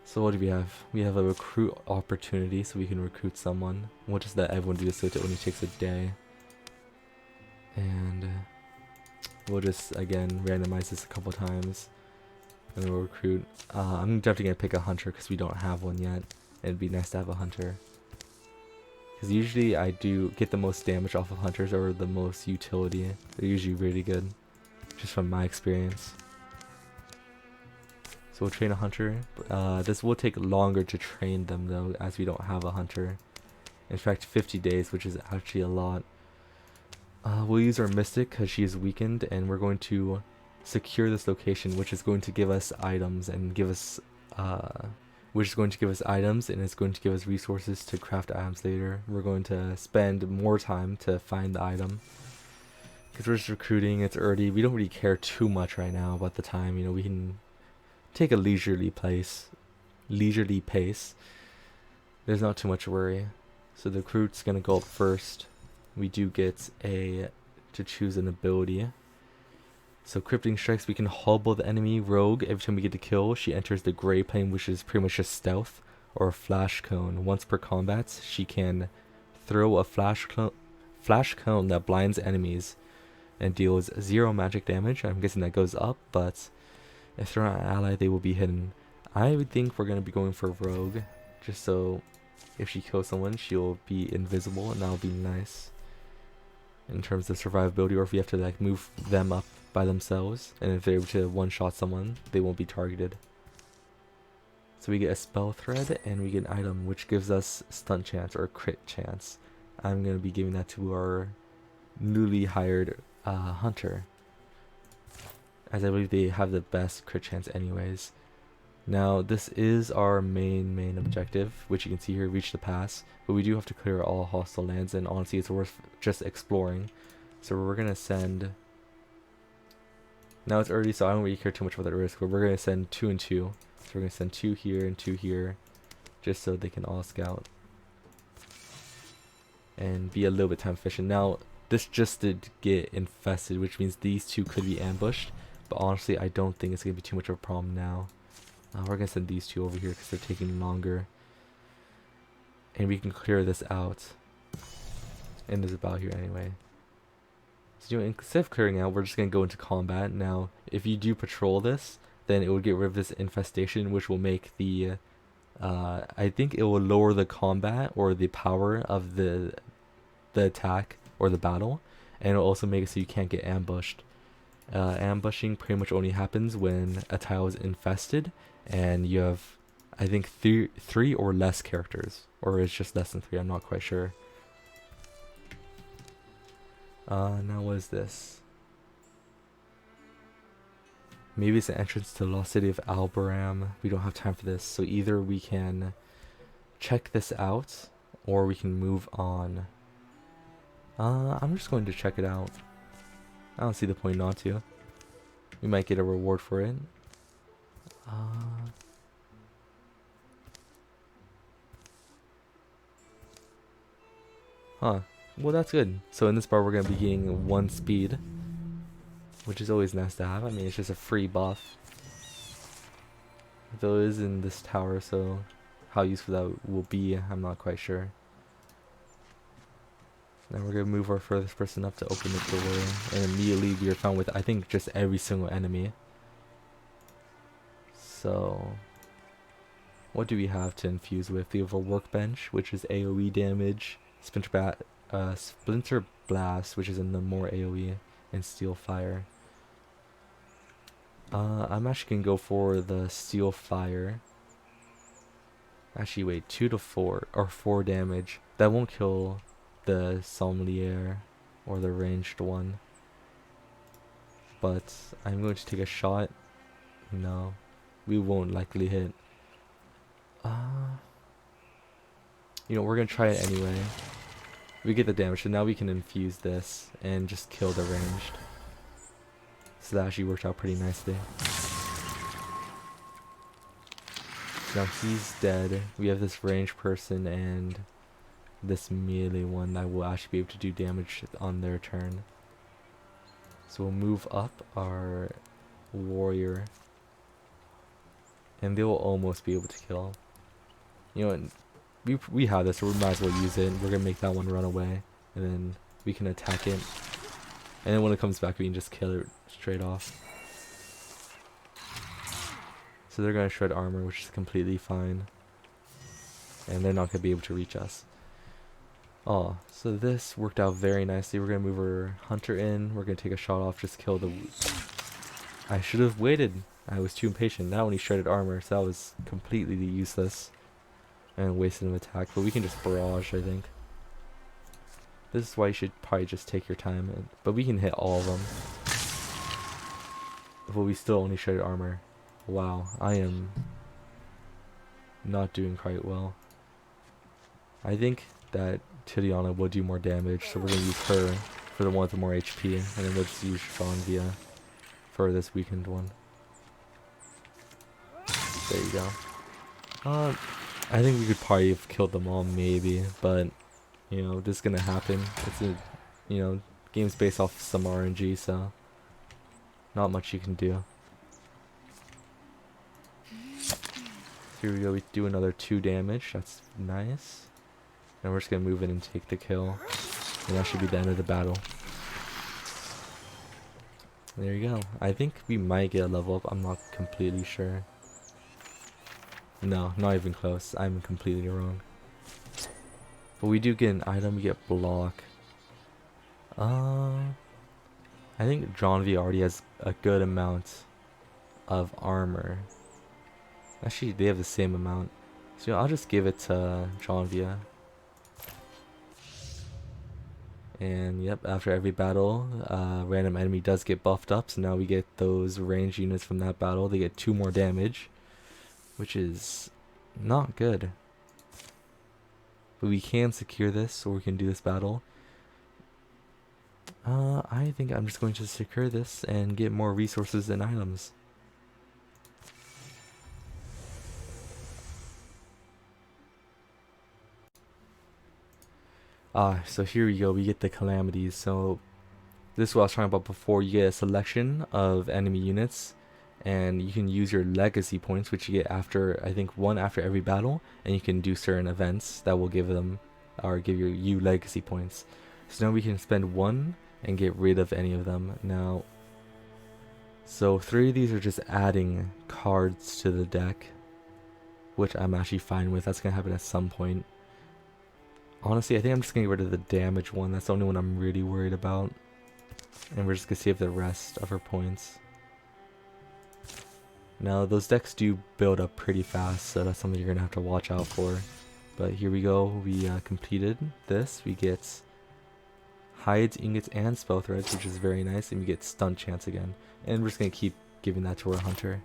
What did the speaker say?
So what do we have? We have a recruit opportunity, so we can recruit someone. We'll just let everyone do this, so it only takes a day. And we'll just, again, randomize this a couple times. And then we'll recruit. I'm definitely going to pick a hunter because we don't have one yet. It'd be nice to have a hunter. Because usually I do get the most damage off of hunters, or the most utility. They're usually really good, just from my experience. So we'll train a hunter. This will take longer to train them though, as we don't have a hunter. In fact, 50 days, which is actually a lot. We'll use our mystic because she is weakened, and we're going to secure this location, which is going to give us items and give us, and it's going to give us resources to craft items later. We're going to spend more time to find the item because we're just recruiting. It's early. We don't really care too much right now about the time. You know, we can take a leisurely pace. There's not too much to worry. So the recruit's gonna go up first. We do get to choose an ability. So crippling strikes, we can hobble the enemy rogue every time we get a kill. She enters the gray plane, which is pretty much just stealth, or a flash cone. Once per combat, she can throw a flash cone that blinds enemies and deals 0 magic damage. I'm guessing that goes up, but if they're not an ally, they will be hidden. I would think we're going to be going for rogue, just so if she kills someone, she'll be invisible, and that'll be nice in terms of survivability, or if we have to like move them up by themselves, and if they're able to one-shot someone, they won't be targeted. So we get a spell thread, and we get an item which gives us stun chance or crit chance. I'm going to be giving that to our newly hired hunter, as I believe they have the best crit chance anyways. Now this is our main objective, which you can see here, reach the pass, but we do have to clear all hostile lands, and honestly it's worth just exploring. So we're going to send, now it's early so I don't really care too much about that risk, but we're going to send 2 and 2. So we're going to send 2 here and 2 here, just so they can all scout and be a little bit time efficient. Now this just did get infested, which means these 2 could be ambushed, but honestly I don't think it's going to be too much of a problem now. We're going to send these 2 over here because they're taking longer, and we can clear this out, and there's about here anyway. So instead of clearing out, we're just going to go into combat. Now if you do patrol this, then it will get rid of this infestation, which will make the I think it will lower the combat or the power of the attack or the battle, and it'll also make it so you can't get ambushed. Ambushing pretty much only happens when a tile is infested and you have, I think, three or less characters, or it's just less than 3, I'm not quite sure. Now what is this? Maybe it's an entrance to the lost city of Albaram. We don't have time for this, so either we can check this out or we can move on. I'm just going to check it out. I don't see the point not to. We might get a reward for it. Huh. Well, that's good. So in this bar, we're going to be getting 1 speed, which is always nice to have. I mean, it's just a free buff. Though it is in this tower, so how useful that will be, I'm not quite sure. Then we're going to move our furthest person up to open the door, and immediately we are found with, I think, just every single enemy. So what do we have to infuse with? We have a workbench, which is AoE damage, Splinter Blast, which is in the more AoE, and Steel Fire. I'm actually going to go for the Steel Fire. Actually, wait, 2 to 4, or 4 damage. That won't kill the Sommelier or the ranged one, but I'm going to take a shot. No, we won't likely hit. You know, we're gonna try it anyway. We get the damage, so now we can infuse this and just kill the ranged. So that actually worked out pretty nicely. Now he's dead. We have this ranged person and this melee one that will actually be able to do damage on their turn. So we'll move up our warrior. and they will almost be able to kill. You know, and we have this, so we might as well use it. We're gonna make that one run away, and then we can attack it. And then when it comes back, we can just kill it straight off. So they're gonna shred armor, which is completely fine. And they're not gonna be able to reach us. Oh, so this worked out very nicely. We're gonna move our hunter in. We're gonna take a shot off, just kill the... I should have waited. I was too impatient. Now when he shredded armor, so that was completely useless. And wasted an attack, but we can just barrage, I think. This is why you should probably just take your time. But we can hit all of them. But we still only shredded armor. Wow, I am not doing quite well. I think that Titiana will do more damage, so we're going to use her for the one with the more HP, and then we'll just use Shanvia for this weakened one. There you go. I think we could probably have killed them all, maybe, but, you know, this is going to happen. It's a, you know, game's based off some RNG, so not much you can do. Here we go, we do another 2 damage, that's nice. And we're just going to move in and take the kill. And that should be the end of the battle. There you go. I think we might get a level up, I'm not completely sure. No, not even close, I'm completely wrong. But we do get an item, we get block. I think John V already has a good amount of armor. Actually, they have the same amount. So I'll just give it to Janvia. And yep, after every battle, random enemy does get buffed up. So now we get those ranged units from that battle. They get 2 more damage, which is not good. But we can secure this, so we can do this battle. I think I'm just going to secure this and get more resources and items. So here we go, we get the calamities. So this is what I was talking about before. You get a selection of enemy units, and you can use your legacy points, which you get after, I think, 1 after every battle, and you can do certain events that will give them, or give you legacy points. So now we can spend 1 and get rid of any of them. Now, so 3 of these are just adding cards to the deck, which I'm actually fine with. That's gonna happen at some point. Honestly, I think I'm just gonna get rid of the damage one. That's the only one I'm really worried about. And we're just gonna save the rest of her points. Now, those decks do build up pretty fast, so that's something you're gonna have to watch out for. But here we go, we completed this. We get hides, ingots, and spell threads, which is very nice, and we get stun chance again. And we're just gonna keep giving that to our hunter.